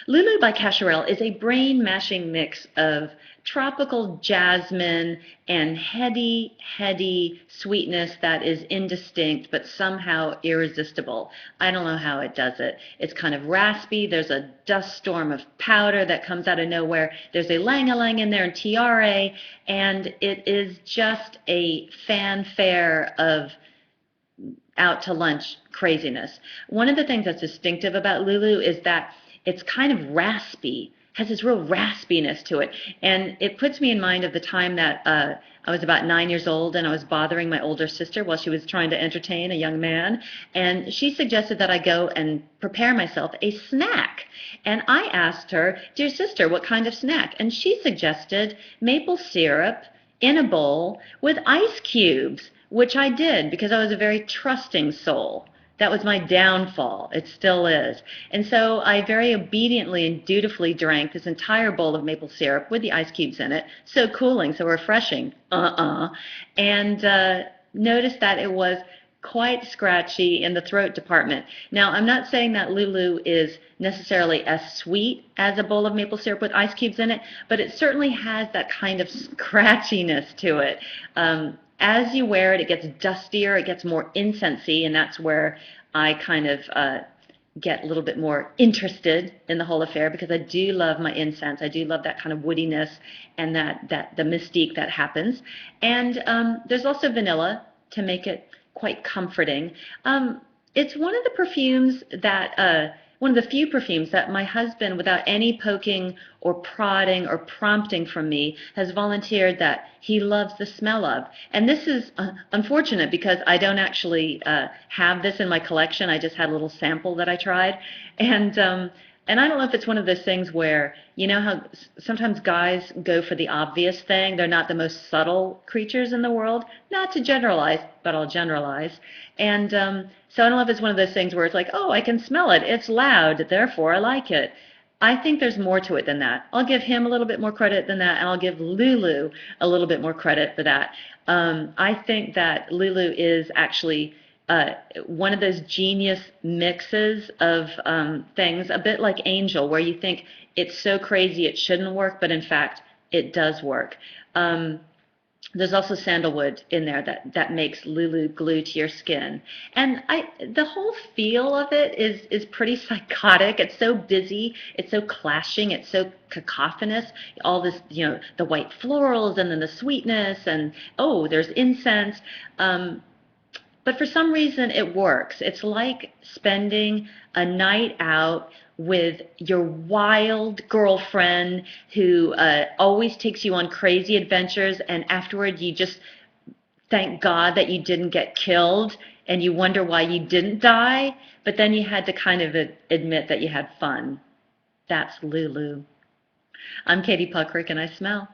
Loulou by Cacharel is a brain-mashing mix of tropical jasmine and heady sweetness that is indistinct but somehow irresistible. I don't know how it does it. It's kind of raspy. There's a dust storm of powder that comes out of nowhere. There's a lang-a-lang in there and tiare, and it is just a fanfare of out to lunch craziness. One of the things that's distinctive about Loulou is that it's kind of raspy, has this real raspiness to it. And it puts me in mind of the time that I was about 9 years old and I was bothering my older sister while she was trying to entertain a young man. And she suggested that I go and prepare myself a snack. And I asked her, "Dear sister, what kind of snack?" And she suggested maple syrup in a bowl with ice cubes, which I did because I was a very trusting soul. That was my downfall. It still is. And so I very obediently and dutifully drank this entire bowl of maple syrup with the ice cubes in it. So cooling, so refreshing. And noticed that it was quite scratchy in the throat department. Now, I'm not saying that Loulou is necessarily as sweet as a bowl of maple syrup with ice cubes in it, but it certainly has that kind of scratchiness to it. As you wear it, it gets dustier, it gets more incensey, and that's where I kind of get a little bit more interested in the whole affair because I do love my incense. I do love that kind of woodiness and that the mystique that happens. And there's also vanilla to make it quite comforting. It's one of the perfumes that one of the few perfumes that my husband, without any poking or prodding or prompting from me, has volunteered that he loves the smell of. And this is unfortunate because I don't actually have this in my collection. I just had a little sample that I tried. And I don't know if it's one of those things where, you know how sometimes guys go for the obvious thing. They're not the most subtle creatures in the world. Not to generalize, but I'll generalize. And so I don't know if it's one of those things where it's like, oh, I can smell it. It's loud, therefore I like it. I think there's more to it than that. I'll give him a little bit more credit than that, and I'll give Loulou a little bit more credit for that. I think that Loulou is actually one of those genius mixes of things, a bit like Angel, where you think it's so crazy it shouldn't work, but in fact it does work. There's also sandalwood in there that makes Loulou glue to your skin. And the whole feel of it is pretty psychotic. It's so busy, it's so clashing, it's so cacophonous. All this, you know, the white florals and then the sweetness and, oh, there's incense. But for some reason it works. It's like spending a night out with your wild girlfriend who always takes you on crazy adventures, and afterward you just thank God that you didn't get killed and you wonder why you didn't die, but then you had to kind of admit that you had fun. That's Loulou. I'm Katie Puckrik and I smell.